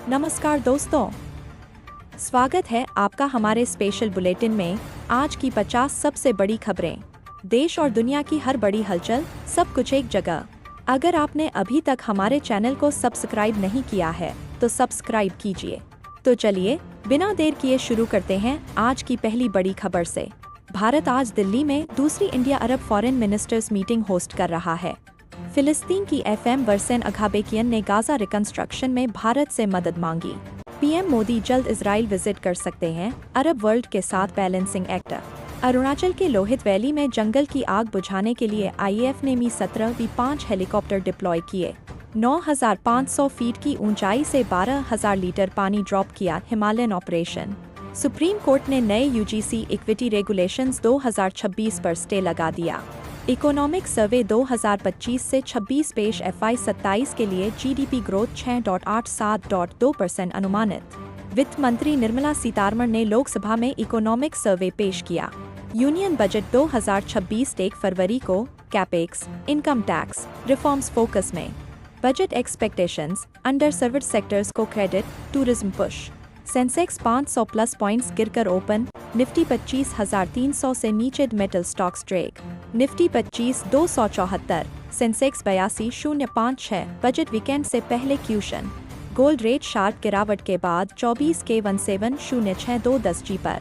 नमस्कार दोस्तों, स्वागत है आपका हमारे स्पेशल बुलेटिन में। आज की 50 सबसे बड़ी खबरें, देश और दुनिया की हर बड़ी हलचल, सब कुछ एक जगह। अगर आपने अभी तक हमारे चैनल को सब्सक्राइब नहीं किया है तो सब्सक्राइब कीजिए। तो चलिए बिना देर किए शुरू करते हैं आज की पहली बड़ी खबर से। भारत आज दिल्ली में दूसरी इंडिया अरब फॉरेन मिनिस्टर्स मीटिंग होस्ट कर रहा है। फिलिस्तीन की एफएम बरसेन अघाबेकियन ने गाजा रिकंस्ट्रक्शन में भारत से मदद मांगी। पीएम मोदी जल्द इजराइल विजिट कर सकते हैं, अरब वर्ल्ड के साथ बैलेंसिंग एक्ट। अरुणाचल के लोहित वैली में जंगल की आग बुझाने के लिए आईएएफ ने मी-17 V5 हेलीकॉप्टर डिप्लॉय किए। 9,500 फीट की ऊंचाई से 12,000 लीटर पानी ड्रॉप किया हिमालयन ऑपरेशन। सुप्रीम कोर्ट ने नए यूजीसी इक्विटी रेगुलेशंस 2026 पर स्टे लगा दिया। इकोनॉमिक सर्वे 2025 से 26 पेश FY 27 के लिए जीडीपी ग्रोथ 6.8-7.2% अनुमानित। वित्त मंत्री निर्मला सीतारमण ने लोकसभा में इकोनॉमिक सर्वे पेश किया। यूनियन बजट 2026 1 फरवरी को capex, income tax reforms focus में। बजट एक्सपेक्टेशंस, अंडर सर्विड सेक्टर्स को credit, tourism push. Sensex 500 plus points गिरकर ओपन, निफ्टी 25,300 से नीचे। Metal stocks trade, Nifty 25,274, Sensex 82,056। Budget weekend से पहले क्यूशन। गोल्ड रेट शार्प गिरावट के बाद 24K 17,062 पर।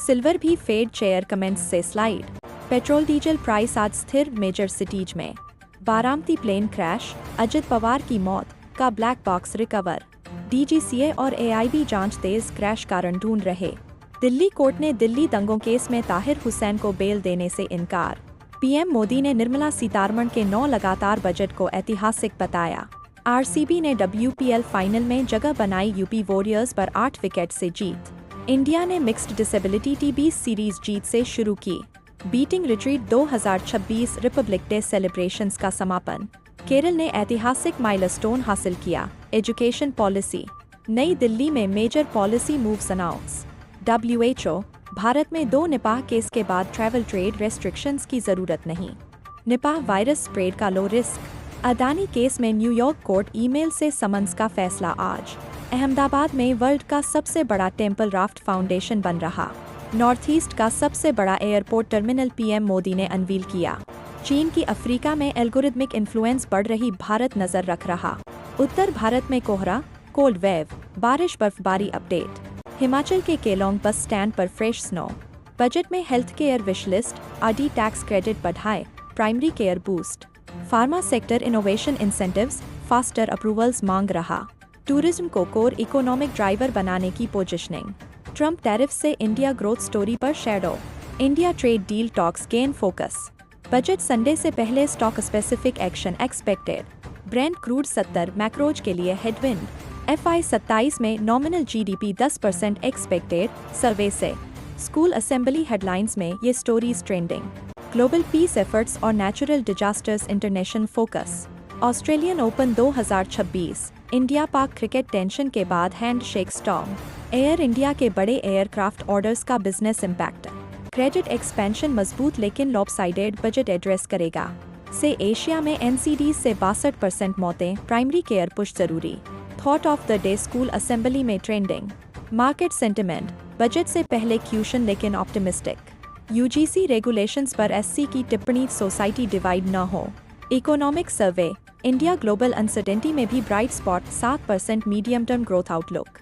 सिल्वर भी फेड, शेयर कमेंट्स से स्लाइड। पेट्रोल डीजल प्राइस आज स्थिर मेजर सिटीज में। बारामती प्लेन क्रैश, अजित पवार की मौत का ब्लैक बॉक्स रिकवर। डीजीसीए और एआईबी जांच तेज, क्रैश कारण ढूंढ रहे। दिल्ली कोर्ट ने दिल्ली दंगों केस में ताहिर हुसैन को बेल देने से इनकार। पीएम मोदी ने निर्मला सीतारमण के 9 लगातार बजट को ऐतिहासिक बताया। आरसीबी ने WPL फाइनल में जगह बनाई, यूपी वॉरियर्स पर 8 विकेट से जीत। इंडिया ने मिक्स्ड डिसेबिलिटी T20 सीरीज जीत से शुरू की। Beating retreat 2026 Republic day celebrations का समापन। केरल ने ऐतिहासिक माइलस्टोन हासिल किया। एजुकेशन पॉलिसी, नई दिल्ली में major policy moves announce. WHO, Bharat में 2 निपाह केस के बाद ट्रैवल ट्रेड रेस्ट्रिक्शंस की जरूरत नहीं। निपाह वायरस स्प्रेड का लो रिस्क। अदानी केस में न्यूयॉर्क कोर्ट ईमेल से समन्स का फैसला आज। अहमदाबाद में वर्ल्ड का सबसे बड़ा टेम्पल राफ्ट फाउंडेशन बन रहा। नॉर्थ ईस्ट का सबसे बड़ा एयरपोर्ट टर्मिनल पीएम मोदी ने अनवील किया। चीन की अफ्रीका में एल्गोरिथमिक इन्फ्लुएंस बढ़ रही, भारत नजर रख रहा। उत्तर भारत में कोहरा, कोल्ड वेव, बारिश बर्फबारी अपडेट। हिमाचल के केलोंग बस स्टैंड पर फ्रेश स्नो। बजट में health care wish list, RD tax credit बढ़ाए, primary care boost. Pharma sector innovation incentives, faster approvals मांग रहा। टूरिज्म को कोर इकोनॉमिक ड्राइवर बनाने की पोजीशनिंग। ट्रम्प टैरिफ से इंडिया ग्रोथ स्टोरी पर shadow. India trade deal talks gain focus. Budget Sunday से पहले stock specific action expected. Brent crude 70 macros के लिए हेडविंड। FY 27 में नॉमिनल GDP 10% एक्सपेक्टेड, सर्वे से। स्कूल असेंबली हेडलाइंस में ये stories trending. Global peace efforts और natural disasters international focus. Australian Open 2026, India Pak cricket tension के बाद हैंडशेक स्टॉर्म। एयर इंडिया के बड़े एयरक्राफ्ट ऑर्डर्स का बिजनेस इम्पैक्ट। क्रेडिट एक्सपेंशन मजबूत लेकिन लॉपसाइडेड बजट एड्रेस करेगा। से एशिया में NCD से 62% मौतें, प्राइमरी केयर पुश जरूरी। Thought of the day, school assembly में ट्रेंडिंग। मार्केट सेंटिमेंट, बजट से पहले क्यूशन लेकिन ऑप्टिमिस्टिक। UGC रेगुलेशंस पर SC की टिप्पणी, सोसाइटी डिवाइड न हो। Economic survey, India global uncertainty में भी bright spot, 7% medium term growth outlook.